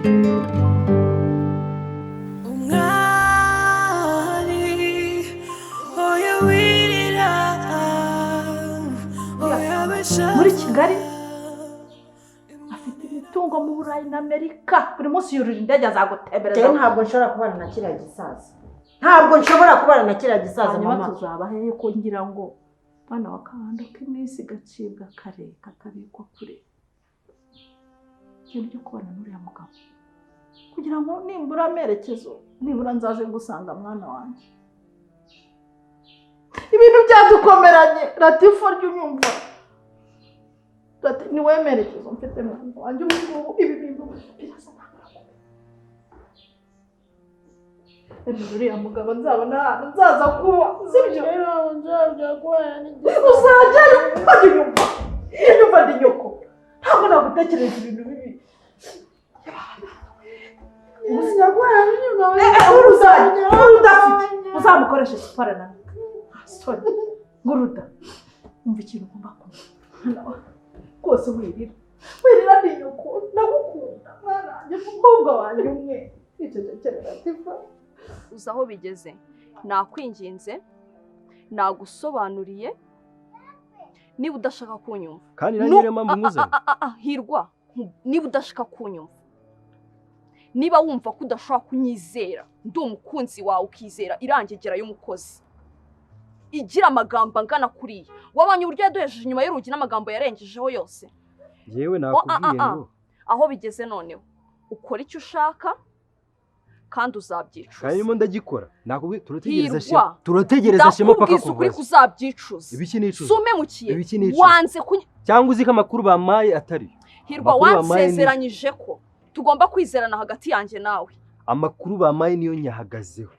muri Kigali afite imitungo mu Burayi na Amerika buri munsi yurira indege azagutembereza. Ntabwo nshobora kubana na kiriya gisaza, ntabwo nshobora kubana na kiriya gisaza mama. Tuzaba he ko ngira ngo bana wakanda ko iminsi gacibwa kare katabikwa kure. Cyo kubana n'uriya mugabo kugira ngo nimbura amerekezo, nibura nzaze ngusanga mwana wanjye. Ibintu byadukomeranye Latifo ry'unyumva. Ni wemerekezo mfite mwana wanjye ubu ibi bintu birasa ntabwo. Uriya mugabo nzabona nzaza kuba sibyo rero nzabya kwani uzajya nyumva nyumva ndi nyoko ntabwo nagutekereza ibintu bibi. Usinyagwara nyumva uzamukoresha sipara na sorry nguruda umva ikintu ugomba kumva kose wirira ndi nyoko ndagukunda mwana wanjye umukobwa wanjye umwe icecekere Latifo. Uzi aho bigeze, nakwinginze nagusobanuriye niba udashaka kunyumva kandi nanyire mpamvu muze Hirwa, niba udashaka kunyumva, niba wumva ko udashaka kunyizera ndi umukunzi wawe ukizera irangegera y'umukozi igira amagambo angana kuriya wabanye uburyo yaduhesheje inyuma y'urugi n'amagambo yarengejeho yose. Yewe nakubwiye ngo aho bigeze noneho ukora icyo ushaka kandi uzabyicuza. Karimo ndagikora nakubwiye turategereza shema paka kuvuga ukuri kuzabyicuza. Ibiki nicuza sume mukiye wanze cyangwa uzi ko amakuru bamaye atari Hirwa wansezeranyije ko tugomba kwizerana hagati yanjye nawe. Amakuru bamaye niyo nyahagazeho.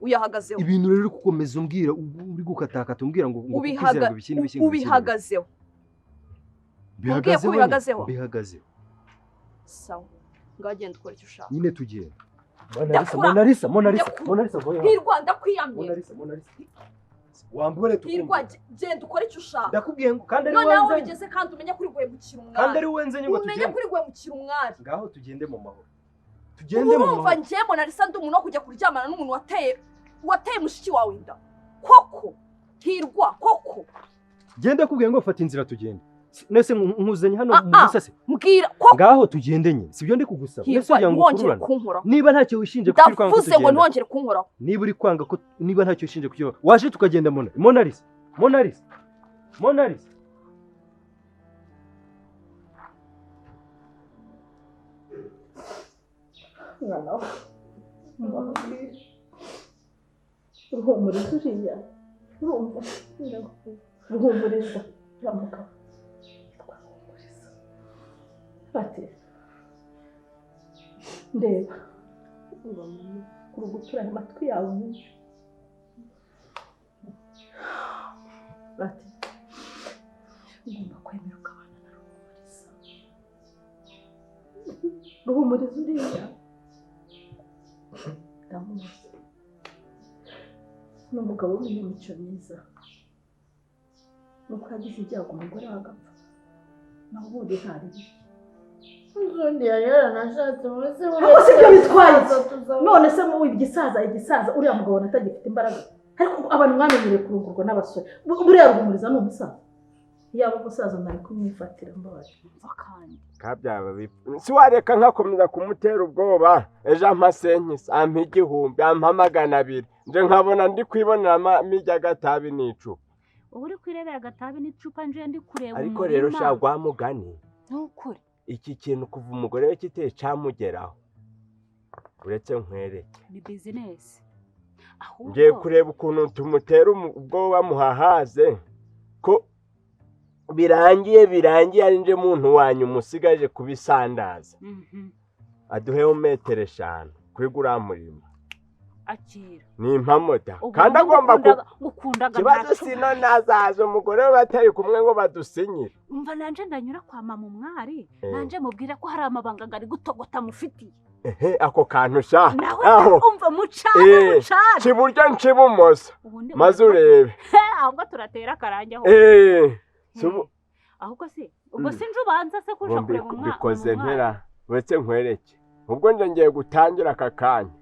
Uyahagazeho ibintu rero gukomeza umbwira uri gukatakata umbwira ngo kwizera ngo ibiki ubihagazeho. Bihagazeho sawa ngagenda ukora icyo ushaka nyine tugenda. Mona Lisa Hirwa ndakwiyamye wambure Hirwa genda ukora icyo ushaka ndakubwiye ngo kandi ari wenze none nawe bigeze kandi umenye kuri guhemukira umwari kandi ari wenze ngo tugende umenye kuri guhemukira umwari ngaho tugende mu mahoro tugende mu mahoro. Urumva ngiye Mona Lisa ndi umuntu wo kujya kuryamana n'umuntu wateye mushiki wawe inda koko Hirwa koko genda kubwiye ngo fata inzira tugende nese nkuzanye hano mu busase mbwira ko ngaho tugende nyine sibyo ndi kugusaba nese ugira ngo ukururane niba ntacyo wishinje kuri kwanga ndavuze ngo ntongere kunkoraho niba uri kwanga ko niba ntacyo wishinje kujya waje tukagenda Mona Lisa ruhumuriza uriya urumva ruhumuriza uramuka bati ndeba uri guturanya amatwi yawe nyinshi bati ugomba kwemera ukabana na ruhumuriza uriya ndamuzi n'umugabo w'umunyamico myiza nuko yagize ibyago umugore wagapfa naho ubundi ntari undi yari nashatse munsi wese ibyo bitwaye none se mu igisaza uriya mugabo natagifite imbaraga ariko abantu mwamenyere kurungurwa n'abasore buriya ruhumuriza ni umusaza yaba umusaza nari kumwifatira mbabaje kandi kabyaba si wareka nkakomeza kumutera ubwoba ejo amasenkisa ampa 1000 ampa 200 nje nkabona ndi kwibonera mijya gatabi n'icupa uri kwirebera gatabi n'icupa nje ndi kureba ariko rero shagwa mugani nukuri iki kintu kuva umugore we kiteye camugeraho uretse nkwereke ni business ahubwo ngiye kureba ukuntu tumutera ubwoba muhahaze ko birangiye ari nje muntu wanyu musigaje kubisandaza aduheho 5 kuri guramurima akira ni impamota kandi agomba gukundaga kibazo sino nazaje umugore we batari kumwe ngo badusinyire umva nanje ndanyura kwa mama umwari nanje mubwira ko hari amabanga ngari gutogota mufitiye ako kantu sha aho umva mucana kiburyo nkibumoso maze urebe ahubwo turatera karanje aho ahubwo se ubwo sinje ubanza se kuja kureba umwana bikoze mpera uretse nkwereke ubwo ngiye gutangira aka kanya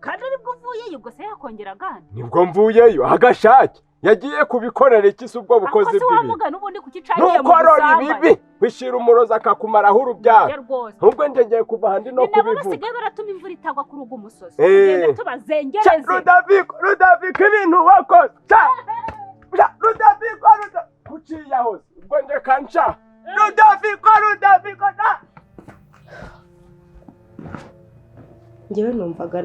kandi aribwo uvuyeyo ubwo se yakongera agana nibwo mvuyeyo agashake yagiye kubikorera iki se ubwo bukozi akoze bw'ibi wavuga n'ubundi kukicagiye mu ntukorora busambanyi ibibi wishira umurozi akakumaraho urubyaro rwose ubwo ngiye kuva ahandi no ni nabo kubivuga basigaye baratuma imvura itagwa kuri ugu musozi Eh. tugenda tubazengereze Rudaviko ibintu wakoze Rudaviko kuciye hose ubwo nje kanca Rudaviko njyewe numvaga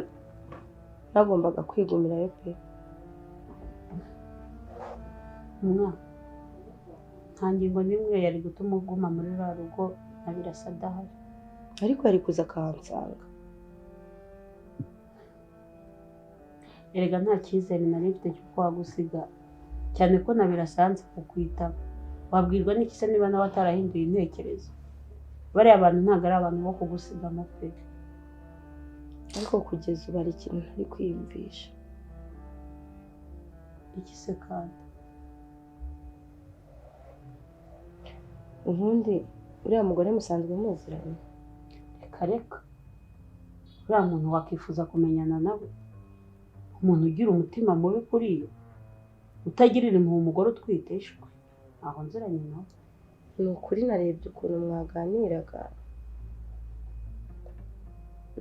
nagombaga kwigumirayo pe. nta ngingo n'imwe yari gutuma uguma muri rwa rugo na Birasa adahari, ariko yari kuza akahansanga. erega nta cyizere nari mfite cy'uko wagusiga, cyane ko na Birasa yanze kukwitaba. Wabwirwa n'iki se niba nawe atarahinduye intekerezo? Bariya bantu ntabwo ari abantu bo kugusiga pe. Ariko kugeza ubu hari ikintu ntari kwiyumvisha. Iki se kandi? Ubundi uriya mugore musanzwe muziranye? Reka uriya muntu wakifuza kumenyana nawe? Umuntu ugira umutima mubi kuri yo, utagirira impuhwe umugore utwite ishwe, aho nziranye nawe. Ni ukuri narebye ukuntu mwaganiraga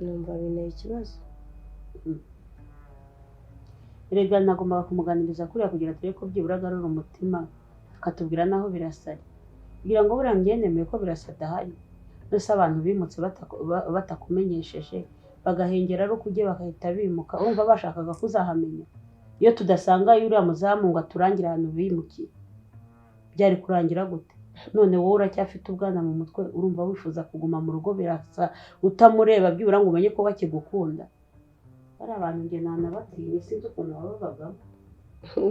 numva binteye ikibazo. Erega nagombaga kumuganiriza kuriya kugira turebe ko byibura agarura umutima akatubwira naho Birasa ari, kugira ngo buriya njye nemeye ko Birasa adahari. Nose abantu bimutse batakumenyesheje bagahengera ari uko ugiye bagahita bimuka, urumva bashakaga kuzahamenya. Iyo tudasanga uriya muzamu ngo aturangira ahantu bimukiye byari kurangira gute? None wowe uracyafite ubwana mu mutwe, urumva wifuza kuguma mu rugo Birasa utamureba byibura ngo umenye ko bakigukunda. Bari abantu njye ntanabatinya, sinzi ukuntu bababagamo.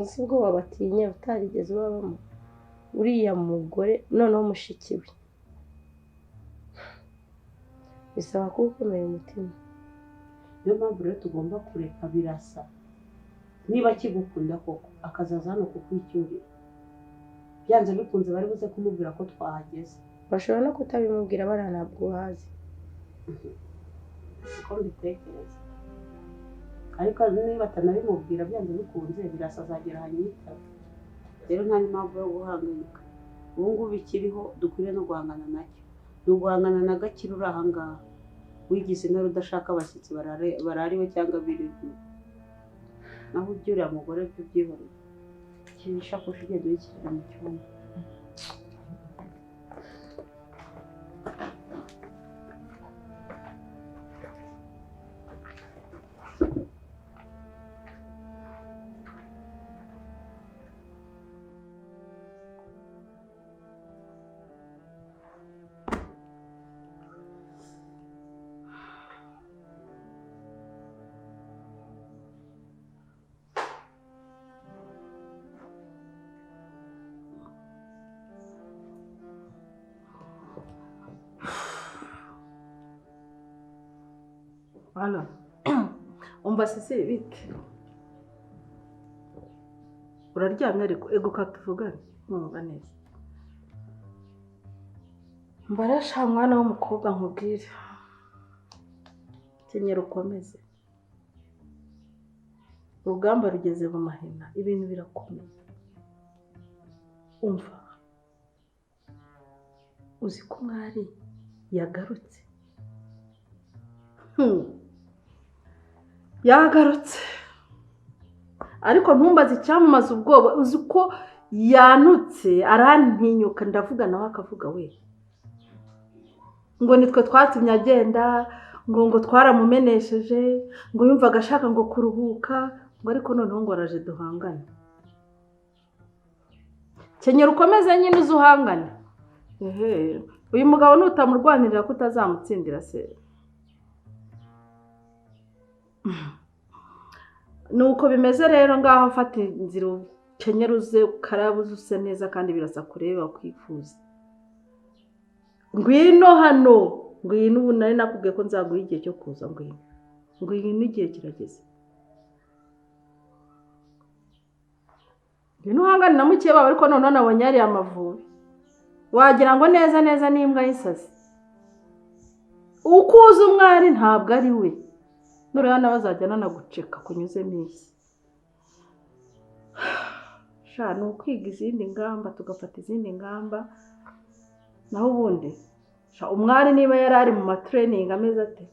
Si ubwo babatinya utarigeze ubabamo. Uriya mugore noneho mushiki we bisaba kugukomera umutima. Niyo mpamvu rero tugomba kureka Birasa, niba akigukunda koko akazaza hano kukwicyurira. Byanze bikunze bari buze kumubwira ko twahageze. Bashobora no kutabimubwira bariya ntabwo uhazi. Siko mbitekereza. Ariko niba atanabimubwira byanze bikunze Birasa azagera hanyitaba. Rero nta n'impamvu yo guhangayika. Ubu ngubu ikiriho dukwiriye no guhangana nacyo, ni uguhangana na Gakire uri aha ngaha wigize intare udashaka abashyitsi barariwe cyangwa birirwe. Naho ujya uriya mugore byo byihoreye, ikintu ishakoshi igenda uyishyira mu cyumba. Hano umva sisi bite? Uraryamye ariko eguka tuvugane nkumva neza. Mbarasha mwana w'umukobwa nkubwire, kenyera ukomeze. Urugamba rugeze mu mahina, ibintu birakomeye. Umva, uzi ko mwari yagarutse? Yagarutse, ariko ntumbaze icyamamaza ubwoba. Uzi ko yanutse arantinyuka, ndavuga nawe akavuga we ngo nitwe twatumye agenda, ngo twaramumenesheje, ngo yumvaga ashaka ngo kuruhuka, ngo ariko noneho ngo araje duhangane. Kenyera ukomeze nyine uzuhangane. Uyu mugabo nutamurwanirira ko utazamutsindira se. Nuko bimeze rero, ngaho fata inzira ukenyera uze ukarabuze use neza, kandi Birasa kureba kwifuza. Ngwino hano, ngwino. Ubu nari nakubwiye ko nzaguha igihe cyo kuza. Ngwino igihe kirageze. Ngwino uhangane na mukeba wawe, ariko noneho nabonye yari Amavubi wagira ngo neza neza n'imbwa y'isasi. uko uzi umwari ntabwo ari we nuriya nawe azajya nanaguceka kunyuzemo isi sha ni ukwiga izindi ngamba tugafata izindi ngamba naho ubundi umwari niba yari ari mu matrening ameze ate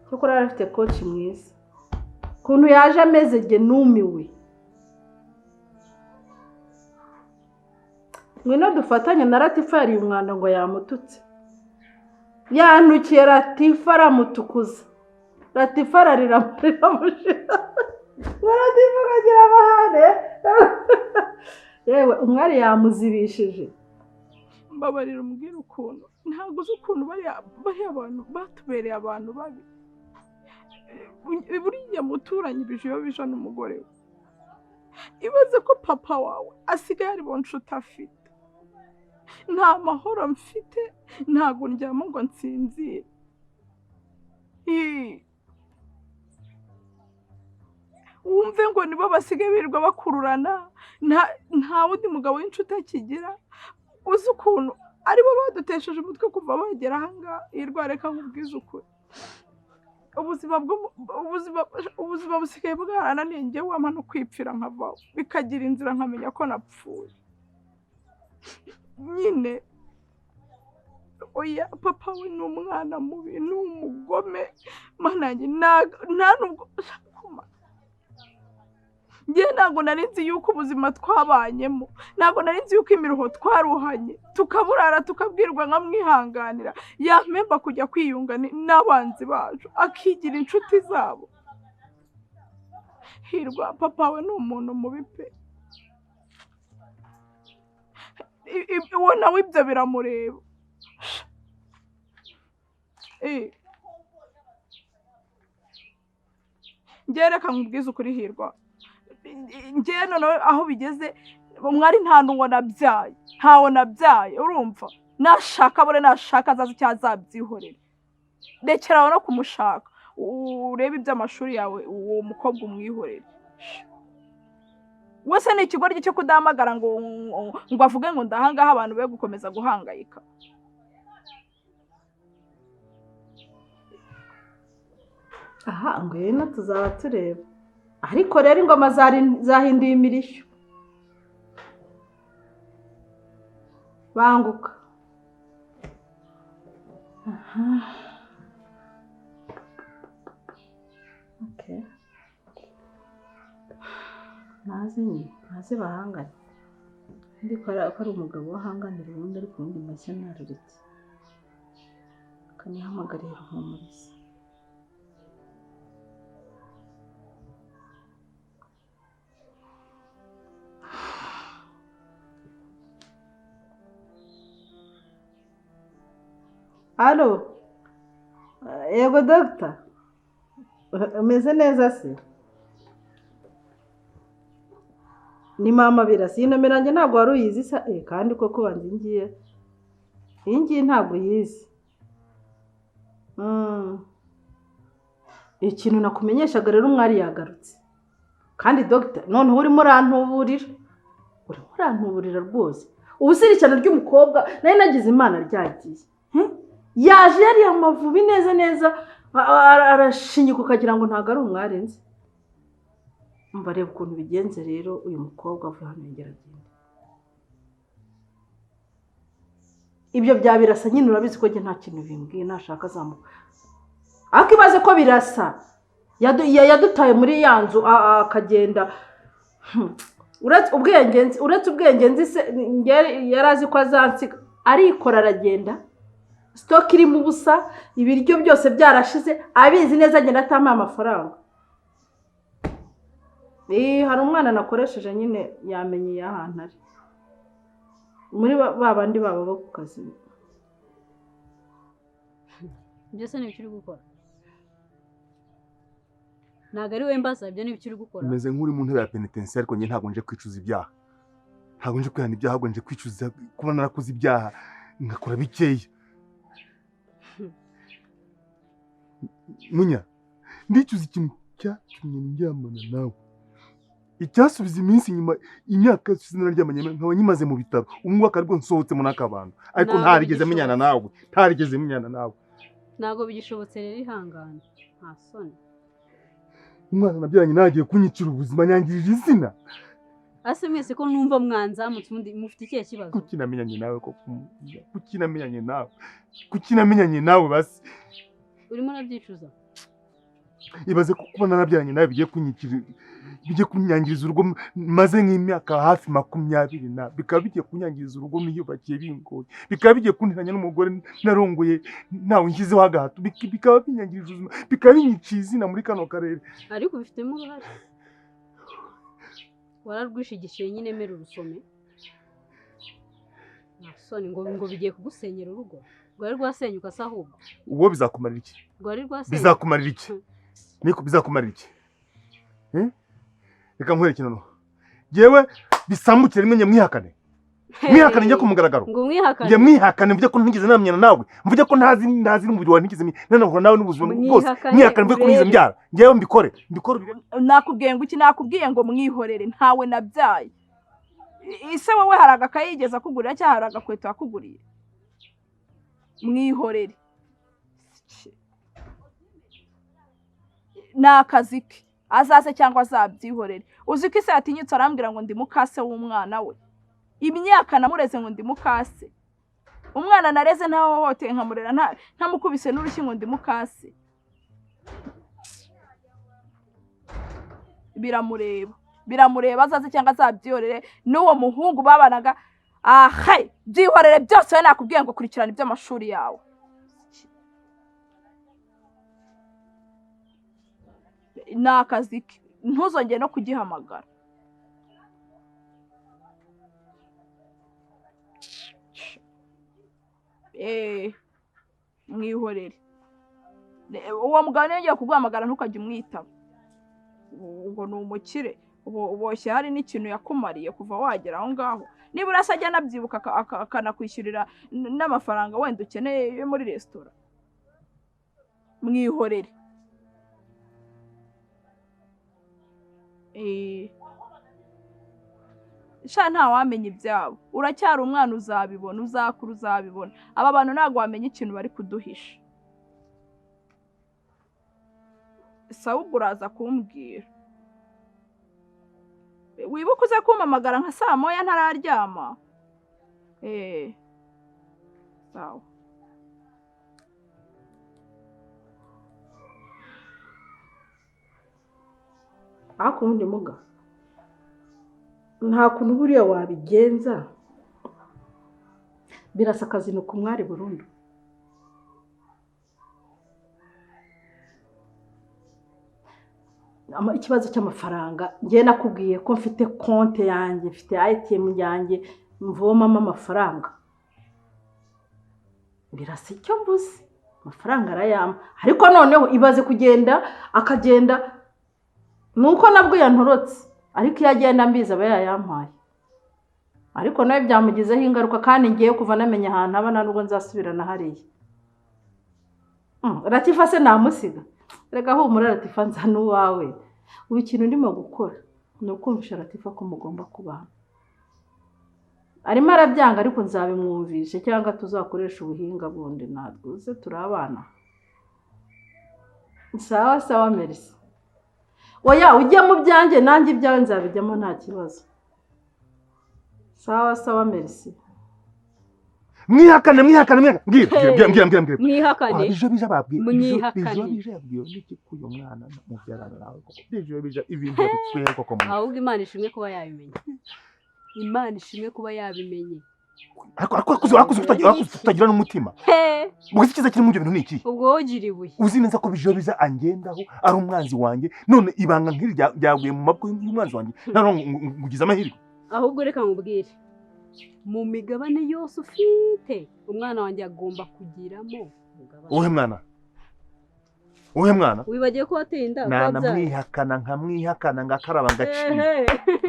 kuko yari afite coach mwiza ukuntu yaje ameze ge numiwe mwino dufatanye na Latifa yari umwanda ngo yamututse yantukiye Latifa aramutukuza Latifa ararira mushira Latifa kagira amahane yewe umwari yamuzibishije mbabarira umbwira ukuntu ntabwo uzi ukuntu bari abantu batubereye abantu babi buriya muturanye ibijiyo bija n'umugore we ibaze ko papa wawe asigaye ari bo nshuti afite nta mahoro mfite ntabwo ndyama ngo nsinzire wumve ngo nibo basigaye birirwa bakururana nta wundi mugabo w'inshuti akigira uzi ukuntu aribo badutesheje umutwe kuva bagera ahangaha hirwa reka nkubwize ukuri ubuzima busigaye bwarananiye njyewe wampa no kwipfira nkavaho bikagira inzira nkamenya ko napfuye nyine oya papa we ni umwana mubi ni umugome mana yanjye nta nubwo njyewe ntabwo nari nzi yuko ubuzima twabanyemo ntabwo nari nzi yuko imiruho twaruhanye tukaburara tukabwirwa nkamwihanganira yamemba kujya kwiyunga n'abanzi bacu akigira inshuti zabo hirwa papa we ni umuntu mubi pe uwo nawe ibyo biramureba njyewe reka nkubwize ukuri hirwa njyewe noneho aho bigeze umwari nta n'uwo nabyaye ntawo nabyaye urumva nashaka bure nashaka azaza icyo azabyihorera rekeraho no kumushaka urebe iby'amashuri yawe uwo mukobwa umwihorere wese ni ikigoryi cyo kudahamagara ngo avuge ngo ndahangaha abantu be gukomeza guhangayika aha ngwino tuzaba tureba ariko rero ingoma zahinduye imirishyo banguka aha okay naze bahangane ndi ko ari umugabo wahanganira ubundi ariko ubundi mashya naruretse kanihamagarira Ruhumuriza Alo, yego dogita, umeze neza se? Ni mama Birasa, iyi nomero yanjye ntabwo wari uyizi se? Kandi koko banze iyi ngiyi ntabwo uyizi. Ikintu nakumenyeshaga rero umwari yagarutse. Kandi dogita, noneho urimo urantuburira rwose. Ubusirikirano ry'umukobwa, nari nagize imana ryagiye. Yaje yari amavubi neza arashinyuka ukagira ngo ntago ari umwarenze mba reba ukuntu bigenze rero uyu mukobwa avuye hano yongera agenda ibyo bya Birasa nyine urabizi ko nta kintu bimbwiye nashaka azamuka ariko ibaze ko Birasa yadutaye muri ya nzu akagenda uretse ubwenge nzi se yarazi ko azansiga arikora aragenda stock iri mu busa ibiryo byose byarashize abizi neza agenda atama amafaranga hari umwana nakoresheje nyine yamenye yahantu ari muri babandi baba bo ku kazi byose ni ibyo uri gukora ntabwo ari we mbaza ibyo ni ibyo uri gukora meze nk'uri mu ntebe ya penitentiaire ariko njye ntabwo nje kwicuza ibyaha ntabwo nje kwihana ibyaha ahubwo nje kwicuza kuba narakoze ibyaha ngakora bikeya Munya ndicuza ikintu cyatumye ndyamana nawe icyasubiza iminsi nyuma imyaka yose nararyamanye nkaba nyimaze mu bitaro umwaka ariko nsohotse mu n'akabantu ariko ntarigeze menyana nawe ntabwo bigishobotse rero ihangane nta soni. umwana nabyaranye nagiye kunyicira ubuzima nyangirije izina. ase mwese ko numva mwanzamutse ubundi mufite ikihe kibazo? Kuki namenyanye nawe koko? Kuki namenyanye nawe basi? urimo urabyicuza? Ibaze ko kuba narabyaranye nawe bigiye kunyangiriza urugo maze nk'imyaka hafi 20 bikaba bigiye kunyangiriza urugo niyubakiye bingoye, bikaba bigiye kunteranya n'umugore narongoye nawe nshyizeho agahato, bikaba binyangirije ubuzima, bikaba binyiciye izina muri kano karere. ariko bifitemo uruhare. wararwishigishiye nyine mera urusome. nta soni ngo bigiye kugusenyera urugo. rwari rwasenyuka se ahubwo? Uwo bizakumarira iki? rwari rwasenyuka. Bizakumarira iki? Niko bizakumarira iki? Reka nkwereke noneho. Jewe bisambukire rimwe mwihakane. Mwihakane njye kumugaragaro. ngo mwihakane. Njye mwihakane mvuge ko ntigeze namyana nawe. Mvuge ko ntazi n'umubiri wa ntigeze nanahura nawe n'ubuzima bwose. Mwihakane mvuge ko nize mbyara. Njyewe mbikore. nakubwiye ngo iki? nakubwiye ngo mwihorere ntawe nabyaye. ise wowe hari agakayi yigeze akugurira cyangwa hari agakweto yakuguriye? mwihorere. ni akazi ke azaze cyangwa azabyihorere. uzi ko ise yatinyutse arambwira ngo ndi mukase w'umwana we. imyaka namureze ngo ndi mukase. umwana nareze ntahohoteye nkamurera ntamukubise n'urushyi ngo ndi mukase. biramureba azaze cyangwa azabyihorere. n'uwo muhungu babanaga byihorere byose we nakubwiye ngo kurikirana iby'amashuri yawe. ni akazi ke ntuzongere no kugihamagara. mwihorere. uwo mugabo niyo ugiye kuguhamagara ntukajya umwitaba ngo ni umukire. uboshye hari n'ikintu yakumariye kuva wagera aho ngaho. nibura se ajya anabyibuka akanakwishyurira n'amafaranga wenda ukeneye yo muri resitora. mwihorere. sha ntawamenya ibyabo. uracyari umwana uzabibona, uzakura uzabibona. aba bantu ntabwo wamenya ikintu bari kuduhisha. sawa ubwo uraza kumbwira. wibuke uze kumpamagara nka 9:00 ntararyama. sawa. ariko ubundi muga nta kuntu buriya wabigenza. birasa akazino ku mwari burundu. ikibazo cy'amafaranga njye nakubwiye ko mfite konti yanjye, mfite ATM yanjye mvomamo amafaranga. birasa icyo mvuze amafaranga arayampa. ariko noneho ibaze kugenda akagenda nuko nabwo yantorotse. ariko iyo agenda mbizi aba yayampaye. ariko nawe byamugizeho ingaruka kandi ngiye kuva namenya ahantu aba nubwo nzasubirana hariya. Latifa se namusiga? Rega humura Latifa nza n'uwawe. ubu ikintu ndimo gukora ni ukumvisha Latifa ko mugomba kubana. arimo arabyanga ariko nzabimwumvishe cyangwa tuzakoresha ubuhinga bundi natwe uze turabana. sawa sawa merci. oya ujya mu byanjye nanjye ibyawe nzabijyamo nta kibazo. sawa sawa merci. mwihakane mbwira mwihakane. bijo babwiye mwihakane. bijo yabwiye niki kuyo mwana mubyarana nawe koko. bijo ibintu bitweye koko. ahubwo Imana ishimwe kuba yabimenye. Imana ishimwe kuba yabimenye. ariko tutagira n'umutima. Ubwo ikiza kiri mu byo bintu ni iki? ubwo wogira ibuye. uzi neza ko bijo biza angendaho ari umwanzi wanjye, none ibanga nk'iri ryaguye mu maboko y'umwanzi wanjye, none ngugize amahirwe. ahubwo reka nkubwire, mu migabane yose ufite umwana wanjye agomba kugiramo umugabane. uhe mwana wibagiye ko wateye inda nkamwihakana ngakaraba ngaciye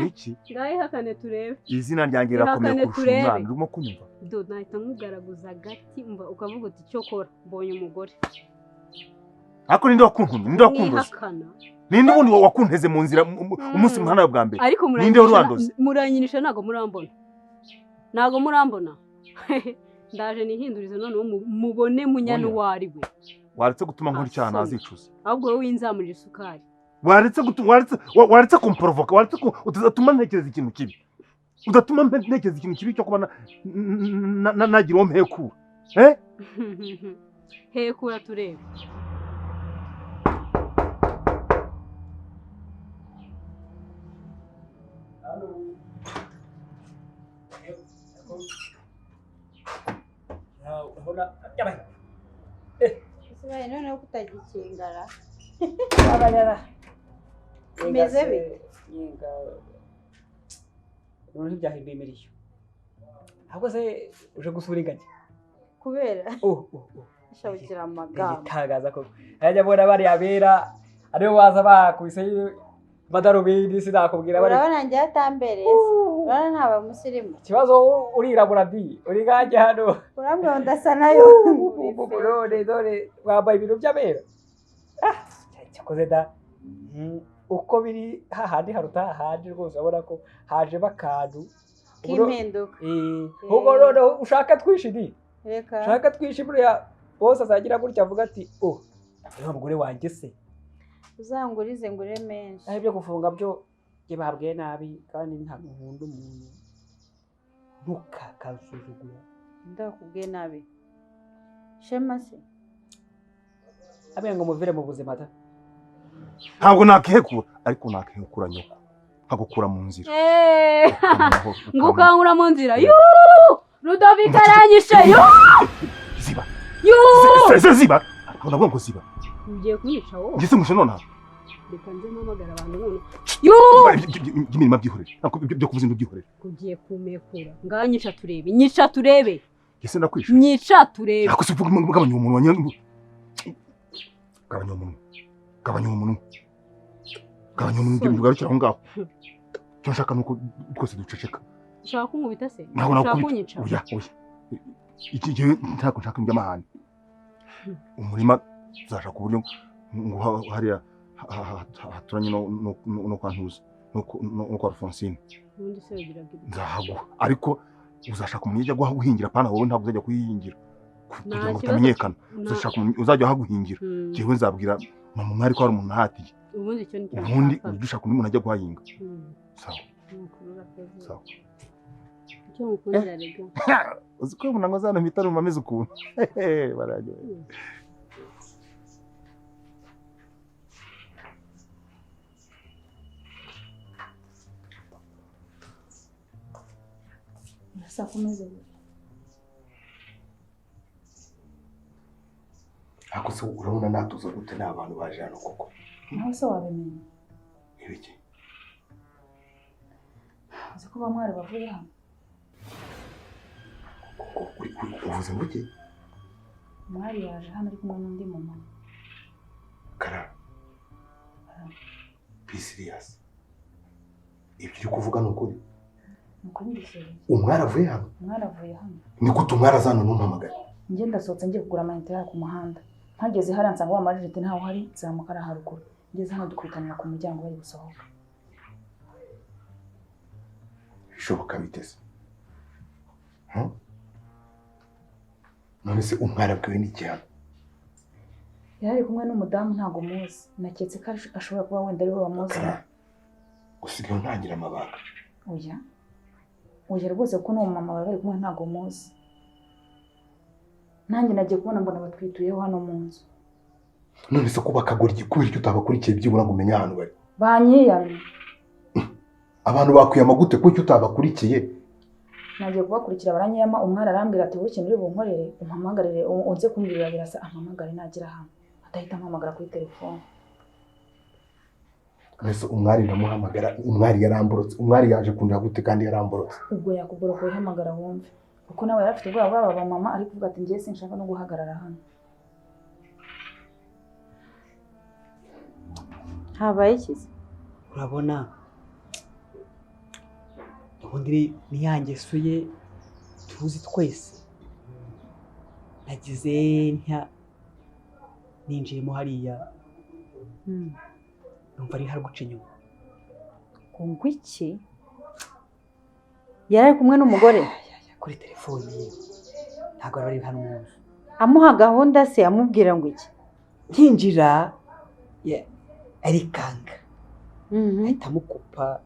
iki? ngayihakane turebe. izina ryanjye rirakomeye kurusha umwana. urimo kunyumva? nahita nkugaragaza agati ukavuga uti icyo kora mbonye umugore. ariko ninde wakuntumye? ninde ubundi wakunteze mu nzira umunsi muhana bwa mbere? ariko muranyinisha ntago murambona. ndaje nihindurize noneho mubone munyana uwo ari we. waretse gutuma nkora icyaha nazicuza. ahubwo wowe winzamurira isukari. waretse kumporovoka, udatuma ntekereza ikintu kibi, udatuma ntekereza ikintu kibi cyo kuba nagira uwo mpekura. Hekura turebe. Sibaye noneho kutagikingara. Meze bite? Yinga. None byahinduye imirishyo. Ahubwo se uje gusura ingagi? Kubera shabukira amagambo. Itagaza koko. Ajya bona bari abera ariyo waza bakubise madarubindi sinakubwira bari. Urabona njye atambereye. Urabona ntaba musirimu. Kibazo urirabura di. Uri ngaje hano. Urambye ndasa nayo. Dore wambaye ibintu by'abera. Cyakoze da. Uko biri hahandi haruta hahandi rwose urabona ko haje bakantu k'impinduka. Ubwo none ushaka twishidi. Reka. Ushaka twishimira bose azagira gutya avuga ati nta mugore wanjye se. Uzangurize ngure menshi. Aho ibyo gufunga byo babwiye nabi kandi nta muhundo umuntu. Ntukakazuzugura. Ndakubwiye nabi. Shema se. Abiye ngo muvire mu buzima da. Ntabwo nakihekura ariko nakihekura nyoko nkagukura mu nzira. Ngukangura mu nzira. Ludovic aranyishe. Ziba. Ziba. Ntabwo ngo ziba. Ugiye kunyica wowe. Ngise mushe nona. Reka nze mpamagara abantu none. Imirimo byihorere. Byo kuvuza ibintu byihorere. Ugiye kumekura. Nganyica turebe. Nyica turebe. Gise ndakwishe. Nyica turebe. Akose uvuga mugabanya umuntu wanyangu. Gabanya umuntu. Gabanya umuntu ngiye aho ngaho. Cyo nshaka nuko twese duceceka. Ushaka kunkubita se? Ushaka kunyica? Oya. Iki gihe ntako nshaka njyamahane. Umurima uzashaka uburyo ngo hariya haturanye no kwantuza no kwa Alphonsine. Ubundi se ugira gute? Nzahaguha ariko uzashaka umuntu ujya guhingira pana wowe ntabwo uzajya kuyihingira. Kugira ngo utamenyekana. Uzajya haguhingira. Jewe nzabwira mama mwari ko hari umuntu hatiye. Ubundi cyo nicyo. Ubundi udushaka umuntu ajya guhinga. Sawa. Sawa. Cyo mukundira rega. Uziko umuntu ngo zana mpita rumva ameze ukuntu. Barajye. Nasa kumeze. Ako se urabona natuza gute n'abantu baje hano koko. Nawe se wabimenye. Ibiki? Uzi ko bamwari bavuye hano. Uvuze ngo iki? Mwari yaje hano ari kumwe n'undi mama. Kara. Be serious. Ibyo uri kuvuga n'ukuri. Nukuri ndisere. Umwari avuye hano? Umwari avuye hano. Ni gute umwari azana n'umpamagara? Nje ndasohotse ngiye kugura amayinite ku muhanda. Ntageze hariya nsanga wa marijete ntaho hari zamuka ari haruguru. Ngeze hano dukuritanira ku muryango bari gusohoka. Bishoboka biteze. None se umwari abwiwe n'iki hano? Yari kumwe n'umudamu ntago muzi. Naketse ko ashobora kuba wenda ari we wamuzi. Usigaye ntangira amabanga. Oya rwose ko no mama bari kumwe ntago muzi. Nanjye nagiye kubona mbona batwituyeho hano mu nzu. None se ko bakagura igikubiri cyo utabakurikiye byibura ngo umenye ahantu bari. Banyiyamye. Abantu bakuyama gute ko cyo utabakurikiye? Nagiye kubakurikira baranyiyama umwari arambwira ati wowe kintu uri bunkorere umpamagarire unze kumbwirira birasa ampamagare nagira hano. Atahita ampamagara kuri telefone. Nese umwari ndamuhamagara umwari yaramborotse umwari yaje kundira gute kandi yaramborotse. Ubwo yakugura ko yihamagara wumve. Kuko nawe yarafite ubwoba bw'aba mama ari kuvuga ati ngiye sinshaka no guhagarara hano. Habaye ikizi? Urabona ubundi niyange suye tuzi twese. Nagize ntya ninjiyemo hariya. Numva ari hari guca inyuma. Kungu iki? Yari kumwe n'umugore kuri telefone ye. Ntabwo ari hano mu nzu. Amuha gahunda se amubwira ngo iki? nkinjira arikanga ahita amukupa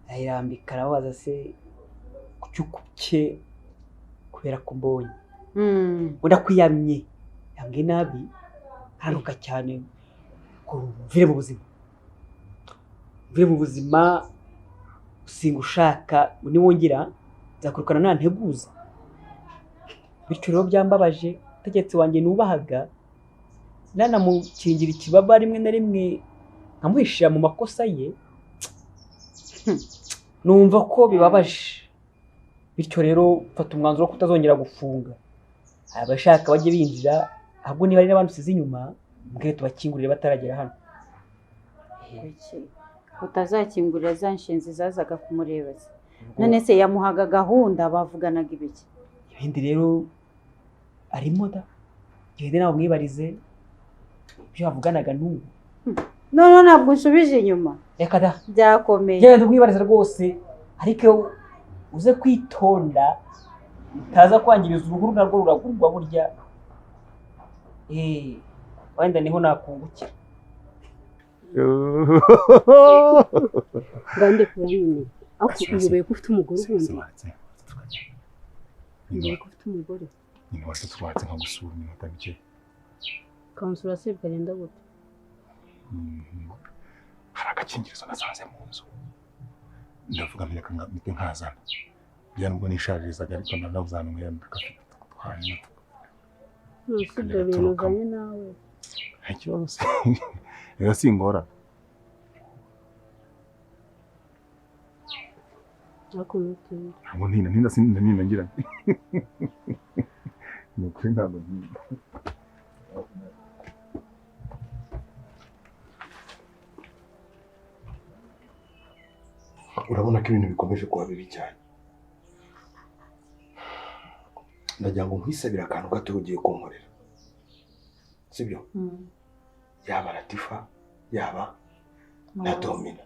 ayirambika arabaza se kuki ukubye kubera ko mbonye udakwiyamye yambwiye nabi aranuka cyane ngo mvire mu buzima usinga ushaka niwongera nzakurukana nta nteguza bityo rero byambabaje utegetse wanjye nubahaga nanamukingira ikibaba rimwe na rimwe nkamuhishira mu makosa ye numva ko bibabaje bityo rero mfata umwanzuro wo kutazongera gufunga abashaka bajye binjira ahubwo niba ari n'abandi usize inyuma mbwire tubakingurire bataragera hano utazakingurira za nshinzi zazaga kumureba none se yamuhaga gahunda bavuganaga ibiki ibindi rero arimo da gende nawe mwibarize ibyo bavuganaga n'ubu none ntabwo nshubije inyuma reka da byakomeye genda umwibarize rwose ariko uze kwitonda utaza kwangiriza uruhu narwo ruragurwa burya wenda niho nakungukira ngande kuba nyine uyoboye ko ufite umugore ubundi uyoboye ko ufite umugore nyine wase twatse nka gusura iminota mike kansura se bikagenda gute hari agakingirizo nasanze mu nzu ndavuga mpite nkazana bya nubwo nisharirizaga ariko nanavuzana umwenda gafite twanyuma ibyo bintu uzanye nawe nta kibazo rero singora ntabwo ntina ngira ni ukuri ntabwo ntina urabona ko ibintu bikomeje kuba bibi cyane ndagira ngo nkwisabire akantu gato ugiye kunkorera sibyo yaba Latifa yaba na Domina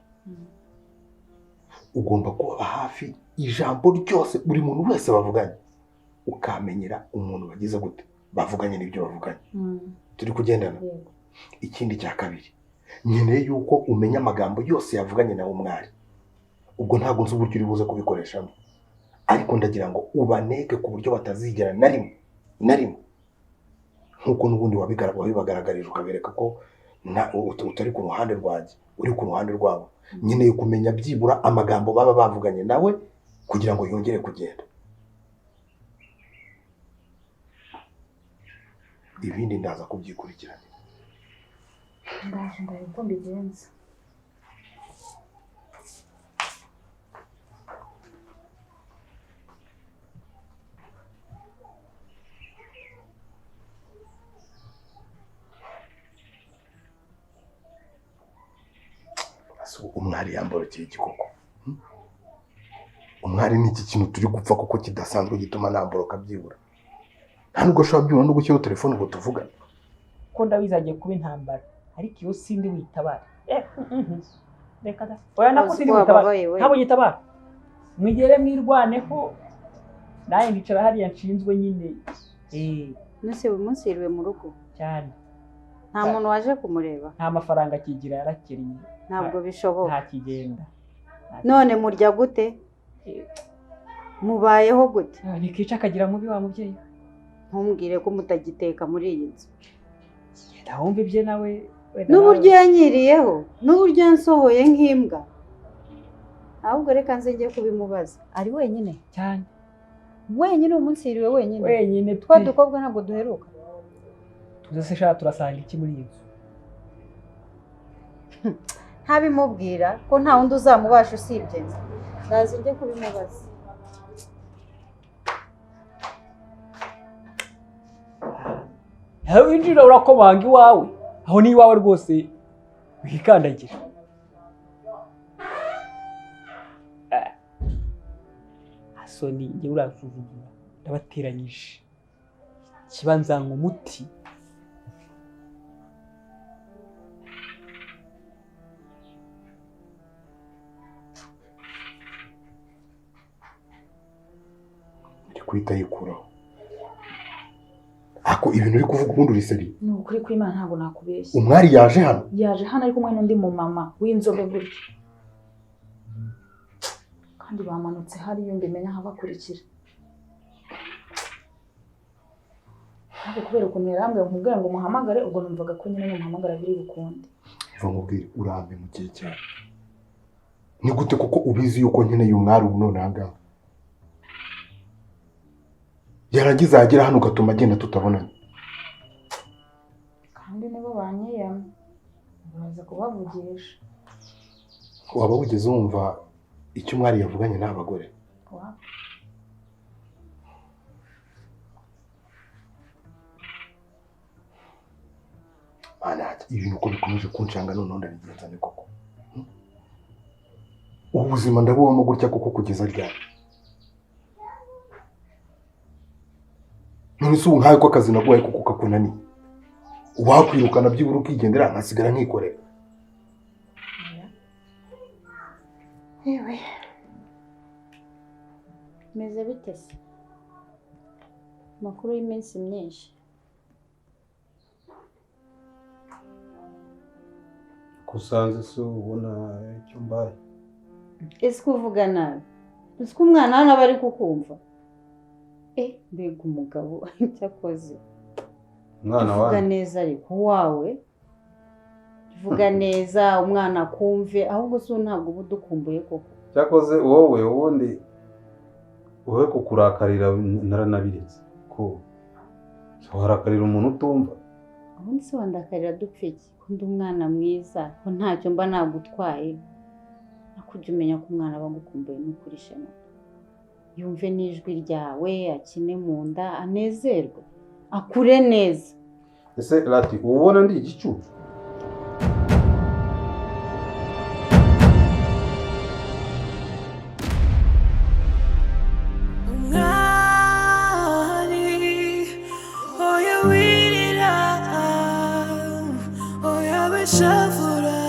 ugomba kuba hafi ijambo ryose buri muntu wese bavuganye ukamenyera umuntu bagize gute bavuganye n'ibyo bavuganye turi kugendana ikindi cya kabiri nkeneye yuko umenya amagambo yose yavuganye nawe umwari ubwo ntabwo nzi uburyo uri buze kubikoresha ariko ndagira ngo ubaneke ku buryo batazigera na rimwe nkuko n'ubundi wabibagaragarije ukabereka ko utari ku ruhande rwanjye uri ku ruhande rwabo nkeneye kumenya byibura amagambo baba bavuganye nawe kugira ngo yongere kugenda ibindi ndaza kubyikurikirana ndaje uko mbigenza umwari yamborokeye igikoko umwari ni iki kintu turi gupfa kuko kidasanzwe gituma namboroka byibura nta nubwo ushobora byibura no gushyiraho telefone ngo tuvugane ko ndabizagiye kuba intambara ariko iyo sindi witabara reka da oya nako sindi witabara ntabwo gitabara mwigere mwirwaneho naye ndicara hariya nshinzwe nyine nose uyu munsi yiriwe mu rugo cyane nta muntu waje kumureba nta mafaranga akigira yarakennye ntabwo bishoboka nta kigenda none murya gute mubayeho gute nikica akagira mubi wa mubyeyi ntumbwire ko mutagiteka muri iyi nzu ndahumva ibye nawe n'uburyo yanyiriyeho n'uburyo yansohoye nk'imbwa ahubwo reka nze njye kubimubaza ari wenyine cyane wenyine uyu munsi yiriwe wenyine twa dukobwa ntabwo duheruka tuze se shaka turasanga iki muri iyi nzu ntabimubwira ko nta wundi uzamubasha usibye ndazi njye kubimubaza winjira urakomanga iwawe aho ni iwawe rwose wikandagira asoni njye urasuzugura ndabateranyije kibanzanga umuti guhita yikuraho ako ibintu uri kuvuga ubundi uri seri. Ni ukuri kw'Imana ntabwo nakubeshya. Umwari yaje hano? Yaje hano ari kumwe n'undi mu mama w'inzobe gutya. Kandi bamanutse hariyo mbimenya nkabakurikira. Ariko kubera ukuntu yarambwiye nkubwira ngo muhamagare ubwo numvaga ko nyine muhamagara biri bukunde. Va nkubwire urambe mu gihe cyane. Ni gute kuko ubizi yuko nkeneye umwari ubu none ahangaha? Yarangiza yagera hano ugatuma agenda tutabonanye. Kandi nibo banyiyama. Uraza kubavugisha. Waba wigeze wumva icyo umwari yavuganye n'abagore? Ana ibintu uko bikomeje kunshanga none ndabigenza ni koko. Ubuzima ndabubamo gutya kuko kugeza ryari? None se ubu nkawe ko akazi naguhaye kuko kakunaniye. Wakwirukana byibura ukigendera nkasigara nkikorera. Yewe. Meze bite se? Makuru y'iminsi myinshi. Kusanze se ubona icyo mbaye. Ese kuvuga nabi? Ese umwana hano aba ari kukumva? Mbega umugabo cyakoze. Umwana wawe. Vuga neza ariko wawe. Vuga neza umwana kumve ahubwo se ntabwo budukumbuye koko. Cyakoze wowe ubundi wowe kukurakarira naranabiritse ko harakarira umuntu utumva. Ubundi se wandakarira dupfiki ko ndi umwana mwiza ko ntacyo mba nagutwaye. Nakujya umenya ko umwana bagukumbuye n'ukuri shema. Yumve n'ijwi ryawe akine mu nda anezerwe akure neza. Ese Lati ubona ndi igicucu? Shavura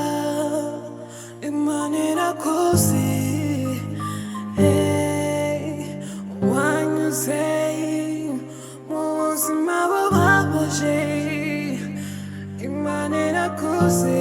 imanira kosi wanyuze mu buzima bubabaje imanira kosi